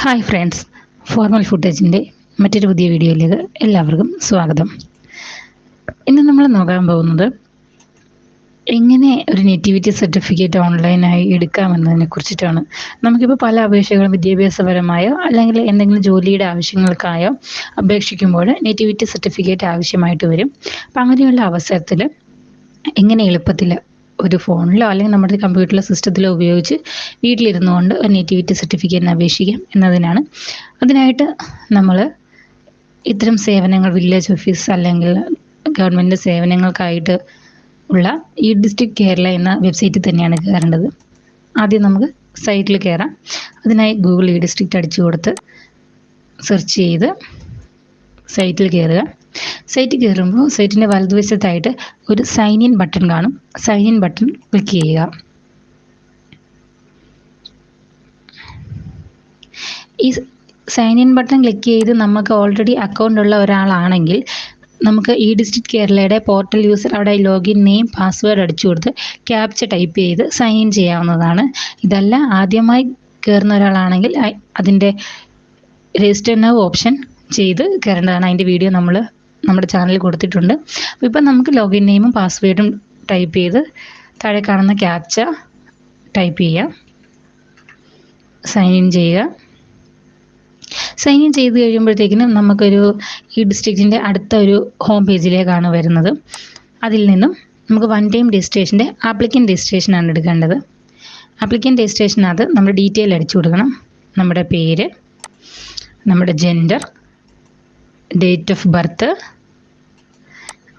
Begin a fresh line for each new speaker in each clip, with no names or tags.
Hi friends, formal ഫുട്ടേജിൻ്റെ മറ്റൊരു പുതിയ വീഡിയോയിലേക്ക് എല്ലാവർക്കും സ്വാഗതം. ഇന്ന് നമ്മൾ നോക്കാൻ പോകുന്നത് എങ്ങനെ ഒരു നേറ്റിവിറ്റി സർട്ടിഫിക്കറ്റ് ഓൺലൈനായി എടുക്കാമെന്നതിനെ കുറിച്ചിട്ടാണ്. നമുക്കിപ്പോൾ പല അപേക്ഷകളും വിദ്യാഭ്യാസപരമായോ അല്ലെങ്കിൽ എന്തെങ്കിലും ജോലിയുടെ ആവശ്യങ്ങൾക്കായോ അപേക്ഷിക്കുമ്പോൾ നേറ്റിവിറ്റി സർട്ടിഫിക്കറ്റ് ആവശ്യമായിട്ട് വരും. അപ്പം അങ്ങനെയുള്ള അവസരത്തിൽ എങ്ങനെ എളുപ്പത്തിൽ ഒരു ഫോണിലോ അല്ലെങ്കിൽ നമ്മുടെ കമ്പ്യൂട്ടറിലോ സിസ്റ്റത്തിലോ ഉപയോഗിച്ച് വീട്ടിലിരുന്നു കൊണ്ട് ഒരു നേറ്റിവിറ്റി സർട്ടിഫിക്കറ്റിന് അപേക്ഷിക്കാം എന്നതിനാണ്. അതിനായിട്ട് നമ്മൾ ഇത്തരം സേവനങ്ങൾ വില്ലേജ് ഓഫീസ് അല്ലെങ്കിൽ ഗവൺമെൻറ് സേവനങ്ങൾക്കായിട്ട് ഉള്ള ഈ ഡിസ്ട്രിക്ട് കേരള എന്ന വെബ്സൈറ്റിൽ തന്നെയാണ് കയറേണ്ടത്. ആദ്യം നമുക്ക് സൈറ്റിൽ കയറാം. അതിനായി ഗൂഗിൾ ഈ ഡിസ്ട്രിക്ട് അടിച്ചു കൊടുത്ത് സെർച്ച് ചെയ്ത് സൈറ്റിൽ കയറുക. സൈറ്റിൽ കയറുമ്പോൾ സൈറ്റിൻ്റെ വലതുവശത്തായിട്ട് ഒരു സൈൻ ഇൻ ബട്ടൺ കാണും. സൈൻ ഇൻ ബട്ടൺ ക്ലിക്ക് ചെയ്യുക. ഈ സൈൻ ഇൻ ബട്ടൺ ക്ലിക്ക് ചെയ്ത് നമുക്ക് ഓൾറെഡി അക്കൗണ്ട് ഉള്ള ഒരാളാണെങ്കിൽ നമുക്ക് ഈ ഡിസ്ട്രിക്ട് കേരളയുടെ പോർട്ടൽ യൂസർ അവിടെ ലോഗിൻ നെയിം പാസ്വേഡ് അടിച്ചു കൊടുത്ത് ക്യാപ്ച ടൈപ്പ് ചെയ്ത് സൈൻ ഇൻ ചെയ്യാവുന്നതാണ്. ഇതല്ല ആദ്യമായി കയറുന്ന ഒരാളാണെങ്കിൽ അതിൻ്റെ രജിസ്റ്റർ നൗ ഓപ്ഷൻ ചെയ്ത് കയറേണ്ടതാണ്. അതിൻ്റെ വീഡിയോ നമ്മൾ നമ്മുടെ ചാനലിൽ കൊടുത്തിട്ടുണ്ട്. അപ്പോൾ ഇപ്പം നമുക്ക് ലോഗിൻ നെയിമും പാസ്വേഡും ടൈപ്പ് ചെയ്ത് താഴെ കാണുന്ന ക്യാപ്ച ടൈപ്പ് ചെയ്യുക, സൈൻ ഇൻ ചെയ്യുക. സൈൻ ഇൻ ചെയ്ത് കഴിയുമ്പോഴത്തേക്കിനും നമുക്കൊരു ഈ ഡിസ്ട്രിക്റ്റിൻ്റെ അടുത്ത ഒരു ഹോം പേജിലേക്കാണ് വരുന്നത്. അതിൽ നിന്നും നമുക്ക് വൺ ടൈം രജിസ്ട്രേഷൻ്റെ ആപ്ലിക്കൻ്റ് രജിസ്ട്രേഷനാണ് എടുക്കേണ്ടത്. ആപ്ലിക്കൻ്റ് രജിസ്ട്രേഷനകത്ത് നമ്മൾ ഡീറ്റെയിൽ അടിച്ചു കൊടുക്കണം. നമ്മുടെ പേര്, നമ്മുടെ gender, date of birth.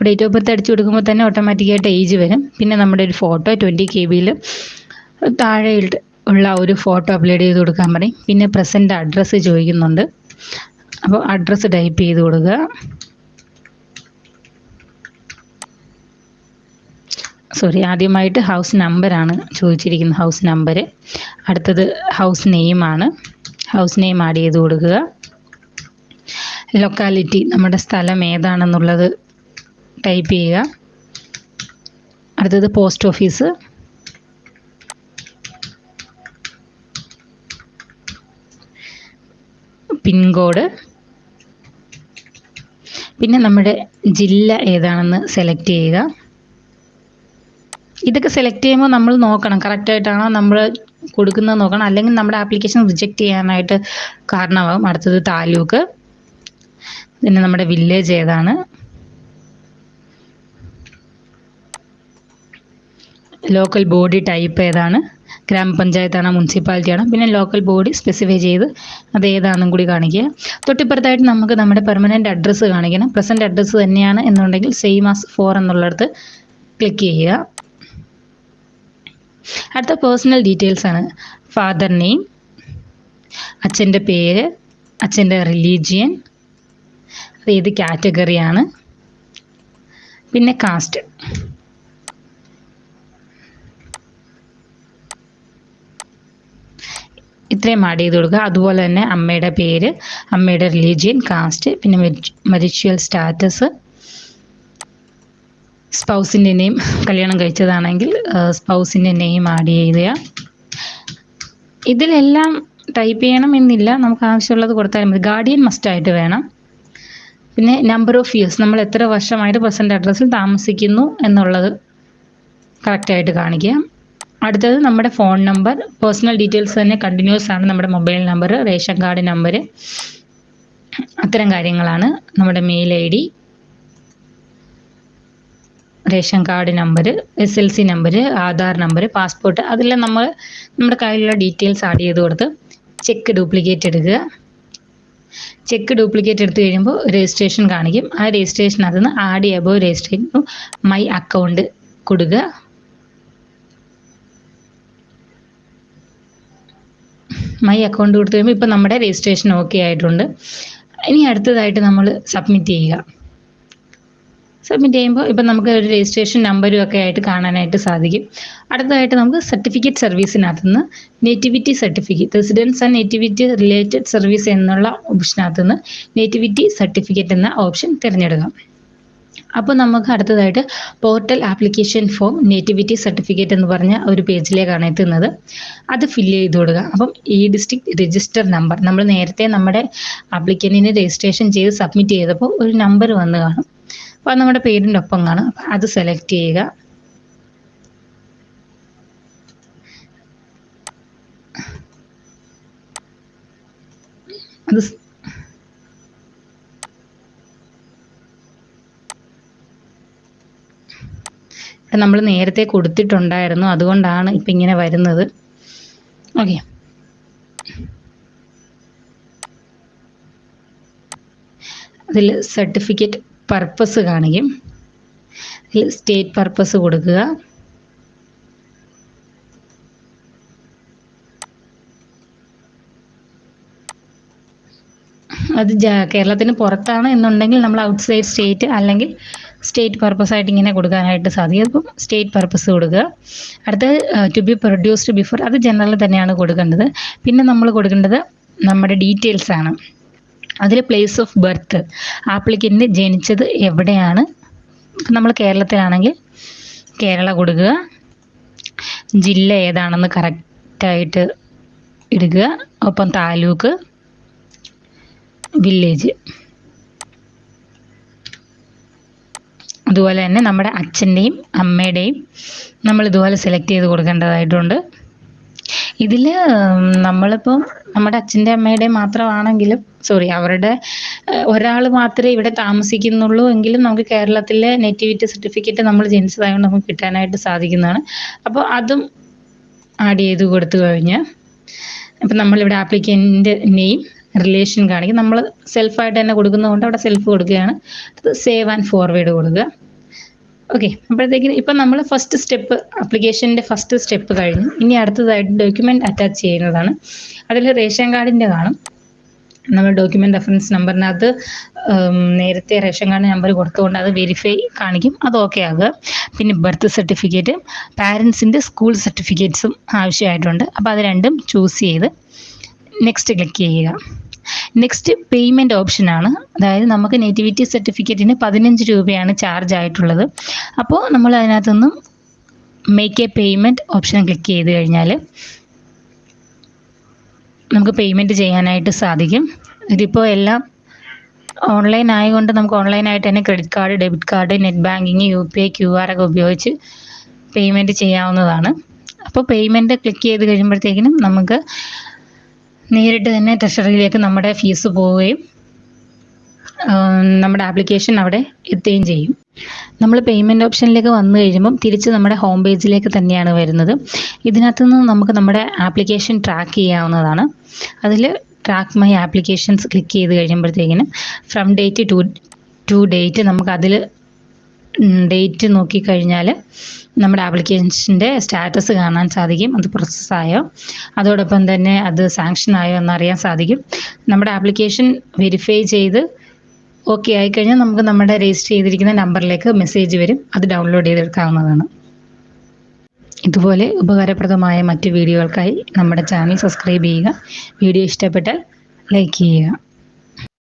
Date of birth അടിച്ചു കൊടുക്കുമ്പോൾ തന്നെ ഓട്ടോമാറ്റിക്കായിട്ട് ഏജ് വരും. പിന്നെ നമ്മുടെ ഒരു ഫോട്ടോ 20 KB താഴെ ഉള്ള ഒരു ഫോട്ടോ അപ്ലോഡ് ചെയ്ത് കൊടുക്കാൻ പറയും. പിന്നെ പ്രസൻറ്റ് അഡ്രസ്സ് ചോദിക്കുന്നുണ്ട്. അപ്പോൾ അഡ്രസ്സ് ടൈപ്പ് ചെയ്ത് കൊടുക്കുക. ആദ്യമായിട്ട് ഹൗസ് നമ്പറാണ് ചോദിച്ചിരിക്കുന്നത്, ഹൗസ് നമ്പർ. അടുത്തത് ഹൗസ് നെയിമാണ്. ഹൗസ് നെയിം ആഡ് ചെയ്ത് കൊടുക്കുക. ലൊക്കാലിറ്റി, നമ്മുടെ സ്ഥലം ഏതാണെന്നുള്ളത് ടൈപ്പ് ചെയ്യുക. അടുത്തത് പോസ്റ്റ് ഓഫീസ്. പിൻകോഡ്. പിന്നെ നമ്മുടെ ജില്ല ഏതാണെന്ന് സെലക്ട് ചെയ്യുക. ഇതൊക്കെ സെലക്ട് ചെയ്യുമ്പോൾ നമ്മൾ നോക്കണം കറക്റ്റായിട്ടാണോ നമ്മൾ കൊടുക്കുന്നത് നോക്കണം, അല്ലെങ്കിൽ നമ്മുടെ ആപ്ലിക്കേഷൻ റിജക്റ്റ് ചെയ്യാനായിട്ട് കാരണമാകും. അടുത്തത് താലൂക്ക്. പിന്നെ നമ്മുടെ വില്ലേജ് ഏതാണ്, ലോക്കൽ ബോഡി ടൈപ്പ് ഏതാണ്, ഗ്രാമപഞ്ചായത്താണോ മുനിസിപ്പാലിറ്റിയാണോ, പിന്നെ ലോക്കൽ ബോഡി സ്പെസിഫൈ ചെയ്ത് അത് ഏതാണെന്നും കൂടി കാണിക്കുക. തൊട്ടിപ്പുറത്തായിട്ട് നമുക്ക് നമ്മുടെ പെർമനൻറ്റ് അഡ്രസ്സ് കാണിക്കണം. പ്രസൻറ്റ് അഡ്രസ്സ് തന്നെയാണ് എന്നുണ്ടെങ്കിൽ സെയിം ആസ് ഫോർ എന്നുള്ളിടത്ത് ക്ലിക്ക് ചെയ്യുക. അടുത്ത പേഴ്സണൽ ഡീറ്റെയിൽസ് ആണ്. ഫാദർ നെയിം, അച്ഛൻ്റെ പേര്, അച്ഛൻ്റെ റിലീജിയൻ, അത് ഏത് കാറ്റഗറിയാണ്, പിന്നെ കാസ്റ്റ്. ഇത്രയും ആഡ് ചെയ്ത് കൊടുക്കുക. അതുപോലെ തന്നെ അമ്മയുടെ പേര്, അമ്മയുടെ റിലീജിയൻ, കാസ്റ്റ്, പിന്നെ മരിച്വൽ സ്റ്റാറ്റസ്, സ്പൗസിൻ്റെ നെയിം, കല്യാണം കഴിച്ചതാണെങ്കിൽ സ്പൗസിൻ്റെ നെയിം ആഡ് ചെയ്യുക. ഇതിലെല്ലാം ടൈപ്പ് ചെയ്യണം എന്നില്ല, നമുക്ക് ആവശ്യമുള്ളത് കൊടുത്താലും മതി. ഗാർഡിയൻ മസ്റ്റായിട്ട് വേണം. പിന്നെ നമ്പർ ഓഫ് ഇയേഴ്സ്, നമ്മൾ എത്ര വർഷമായിട്ട് പ്രസൻറ്റ് അഡ്രസ്സിൽ താമസിക്കുന്നു എന്നുള്ളത് കറക്റ്റായിട്ട് കാണിക്കുക. അടുത്തത് നമ്മുടെ ഫോൺ നമ്പർ. പേഴ്സണൽ ഡീറ്റെയിൽസ് തന്നെ കണ്ടിന്യൂസ് ആണ്. നമ്മുടെ mobile number, ration card number, അത്തരം കാര്യങ്ങളാണ്. നമ്മുടെ mail ID, ration card number, SLC number, Aadhaar number, passport, അതെല്ലാം നമ്മൾ നമ്മുടെ കയ്യിലുള്ള ഡീറ്റെയിൽസ് ആഡ് ചെയ്ത് കൊടുത്ത് ചെക്ക് ഡ്യൂപ്ലിക്കേറ്റ് എടുക്കുക. ചെക്ക് ഡ്യൂപ്ലിക്കേറ്റ് എടുത്തു കഴിയുമ്പോൾ രജിസ്ട്രേഷൻ കാണിക്കും. ആ രജിസ്ട്രേഷനകത്ത് നിന്ന് ആഡ് ചെയ്യുമ്പോൾ രജിസ്ട്രേഷൻ മൈ അക്കൗണ്ട് കൊടുക്കുക. മൈ അക്കൗണ്ട് കൊടുത്തു കഴിയുമ്പോൾ ഇപ്പം നമ്മുടെ രജിസ്ട്രേഷൻ ഓക്കെ ആയിട്ടുണ്ട്. ഇനി അടുത്തതായിട്ട് നമ്മൾ സബ്മിറ്റ് ചെയ്യുക. സബ്മിറ്റ് ചെയ്യുമ്പോൾ ഇപ്പം നമുക്ക് ഒരു രജിസ്ട്രേഷൻ നമ്പരും ഒക്കെ ആയിട്ട് കാണാനായിട്ട് സാധിക്കും. അടുത്തതായിട്ട് നമുക്ക് സർട്ടിഫിക്കറ്റ് സർവീസിനകത്ത് നിന്ന് nativity certificate, residence and nativity related service എന്നുള്ള ഓപ്ഷനകത്ത് നിന്ന് നേറ്റിവിറ്റി സർട്ടിഫിക്കറ്റ് എന്ന ഓപ്ഷൻ തിരഞ്ഞെടുക്കാം. അപ്പോൾ നമുക്ക് അടുത്തതായിട്ട് portal application form nativity certificate എന്ന് പറഞ്ഞ ഒരു പേജിലേക്കാണ് എത്തുന്നത്. അത് ഫില്ല് ചെയ്ത് കൊടുക്കുക. അപ്പം ഈ ഡിസ്ട്രിക്ട് രജിസ്റ്റർ നമ്പർ നമ്മൾ നേരത്തെ നമ്മുടെ ആപ്ലിക്കൻറ്റിന് രജിസ്ട്രേഷൻ ചെയ്ത് സബ്മിറ്റ് ചെയ്തപ്പോൾ ഒരു നമ്പർ വന്ന് കാണും. അപ്പോൾ അത് നമ്മുടെ പേരിൻ്റെ ഒപ്പം കാണും. അത് സെലക്ട് ചെയ്യുക. അത് നമ്മൾ നേരത്തെ കൊടുത്തിട്ടുണ്ടായിരുന്നു, അതുകൊണ്ടാണ് ഇപ്പം ഇങ്ങനെ വരുന്നത്. ഓക്കെ, അതിൽ സർട്ടിഫിക്കറ്റ് പർപ്പസ് കാണിക്കും. അതിൽ സ്റ്റേറ്റ് പർപ്പസ് കൊടുക്കുക. അത് കേരളത്തിന് പുറത്താണ് എന്നുണ്ടെങ്കിൽ നമ്മൾ ഔട്ട്സൈഡ് സ്റ്റേറ്റ് അല്ലെങ്കിൽ സ്റ്റേറ്റ് പർപ്പസ് ആയിട്ട് ഇങ്ങനെ കൊടുക്കാനായിട്ട് സാധിക്കും. അപ്പം സ്റ്റേറ്റ് പർപ്പസ് കൊടുക്കുക. അടുത്തത് ടു ബി പ്രൊഡ്യൂസ്ഡ് ബിഫോർ, അത് ജനറൽ തന്നെയാണ് കൊടുക്കേണ്ടത്. പിന്നെ നമ്മൾ കൊടുക്കേണ്ടത് നമ്മുടെ ഡീറ്റെയിൽസ് ആണ്. അതിൽ പ്ലേസ് ഓഫ് ബർത്ത്, ആപ്ലിക്കൻ്റ് ജനിച്ചത് എവിടെയാണ്. നമ്മൾ കേരളത്തിലാണെങ്കിൽ കേരള കൊടുക്കുക. ജില്ല ഏതാണെന്ന് കറക്റ്റായിട്ട് ഇടുക. ഒപ്പം താലൂക്ക്, വില്ലേജ്. അതുപോലെ തന്നെ നമ്മുടെ അച്ഛൻ്റെയും അമ്മയുടെയും നമ്മൾ ഇതുപോലെ സെലക്ട് ചെയ്ത് കൊടുക്കേണ്ടതായിട്ടുണ്ട്. ഇതിൽ നമ്മളിപ്പം നമ്മുടെ അച്ഛൻ്റെ അമ്മയുടെയും മാത്രമാണെങ്കിലും അവരുടെ ഒരാൾ മാത്രമേ ഇവിടെ താമസിക്കുന്നുള്ളൂ എങ്കിലും നമുക്ക് കേരളത്തിലെ നേറ്റിവിറ്റി സർട്ടിഫിക്കറ്റ് നമ്മൾ ജനിച്ചതായതുകൊണ്ട് നമുക്ക് കിട്ടാനായിട്ട് സാധിക്കുന്നതാണ്. അപ്പോൾ അതും ആഡ് ചെയ്ത് കൊടുത്തു കഴിഞ്ഞാൽ അപ്പം നമ്മളിവിടെ ആപ്ലിക്കൻ്റ് നെയിം, റിലേഷൻ കാണിക്കും. നമ്മൾ സെൽഫായിട്ട് തന്നെ കൊടുക്കുന്നതുകൊണ്ട് അവിടെ സെൽഫ് കൊടുക്കുകയാണ്. അത് സേവ് ആൻഡ് ഫോർവേഡ് കൊടുക്കുക. ഓക്കെ, അപ്പോഴത്തേക്കും ഇപ്പം നമ്മൾ ഫസ്റ്റ് സ്റ്റെപ്പ്, ആപ്ലിക്കേഷൻ്റെ ഫസ്റ്റ് സ്റ്റെപ്പ് കഴിഞ്ഞു. ഇനി അടുത്തതായിട്ട് ഡോക്യുമെൻ്റ് അറ്റാച്ച് ചെയ്യുന്നതാണ്. അതിൽ റേഷൻ കാർഡിൻ്റെ കാണും. നമ്മൾ ഡോക്യുമെൻ്റ് റെഫറൻസ് നമ്പറിനകത്ത് നേരത്തെ റേഷൻ കാർഡ് നമ്പർ കൊടുത്തുകൊണ്ട് അത് വെരിഫൈ കാണിക്കും. അത് ഓക്കെ ആകുക. പിന്നെ ബർത്ത് സർട്ടിഫിക്കറ്റ്, പാരൻസിൻ്റെ സ്കൂൾ സർട്ടിഫിക്കറ്റ്സും ആവശ്യമായിട്ടുണ്ട്. അപ്പോൾ അത് രണ്ടും ചൂസ് ചെയ്ത് നെക്സ്റ്റ് ക്ലിക്ക് ചെയ്യുക. നെക്സ്റ്റ് പേയ്മെൻറ്റ് ഓപ്ഷനാണ്. അതായത് നമുക്ക് നേറ്റിവിറ്റി സർട്ടിഫിക്കറ്റിന് 15 രൂപയാണ് ചാർജ് ആയിട്ടുള്ളത്. അപ്പോൾ നമ്മൾ അതിനകത്തുനിന്നും make a payment option click ചെയ്ത് കഴിഞ്ഞാൽ നമുക്ക് പേയ്മെൻറ്റ് ചെയ്യാനായിട്ട് സാധിക്കും. ഇതിപ്പോൾ എല്ലാം ഓൺലൈൻ ആയതുകൊണ്ട് നമുക്ക് ഓൺലൈനായിട്ട് തന്നെ credit card, debit card, net banking, UPI, QR ഒക്കെ ഉപയോഗിച്ച് പേയ്മെൻറ്റ് ചെയ്യാവുന്നതാണ്. അപ്പോൾ പേയ്മെൻറ്റ് ക്ലിക്ക് ചെയ്ത് കഴിയുമ്പോഴത്തേക്കിനും നമുക്ക് നേരിട്ട് തന്നെ ട്രഷറിയിലേക്ക് നമ്മുടെ ഫീസ് പോവുകയും നമ്മുടെ ആപ്ലിക്കേഷൻ അവിടെ എത്തുകയും ചെയ്യും. നമ്മൾ പേയ്മെൻറ്റ് ഓപ്ഷനിലേക്ക് വന്നു കഴിയുമ്പം തിരിച്ച് നമ്മുടെ ഹോം പേജിലേക്ക് തന്നെയാണ് വരുന്നത്. ഇതിനകത്ത് നിന്ന് നമുക്ക് നമ്മുടെ ആപ്ലിക്കേഷൻ ട്രാക്ക് ചെയ്യാവുന്നതാണ്. അതിൽ ട്രാക്ക് മൈ ആപ്ലിക്കേഷൻസ് ക്ലിക്ക് ചെയ്ത് കഴിയുമ്പോഴത്തേക്കിനും ഫ്രം ഡേറ്റ് ടു ഡേറ്റ് നമുക്കതിൽ ഡേറ്റ് നോക്കിക്കഴിഞ്ഞാൽ നമ്മുടെ ആപ്ലിക്കേഷൻ്റെ സ്റ്റാറ്റസ് കാണാൻ സാധിക്കും. അത് പ്രോസസ്സായോ, അതോടൊപ്പം തന്നെ അത് സാങ്ഷൻ ആയോ എന്നറിയാൻ സാധിക്കും. നമ്മുടെ ആപ്ലിക്കേഷൻ വെരിഫൈ ചെയ്ത് ഓക്കെ ആയിക്കഴിഞ്ഞാൽ നമുക്ക് നമ്മുടെ രജിസ്റ്റർ ചെയ്തിരിക്കുന്ന നമ്പറിലേക്ക് മെസ്സേജ് വരും. അത് ഡൗൺലോഡ് ചെയ്തെടുക്കാവുന്നതാണ്. ഇതുപോലെ ഉപകാരപ്രദമായ മറ്റ് വീഡിയോകൾക്കായി നമ്മുടെ ചാനൽ സബ്സ്ക്രൈബ് ചെയ്യുക. വീഡിയോ ഇഷ്ടപ്പെട്ടാൽ ലൈക്ക് ചെയ്യുക.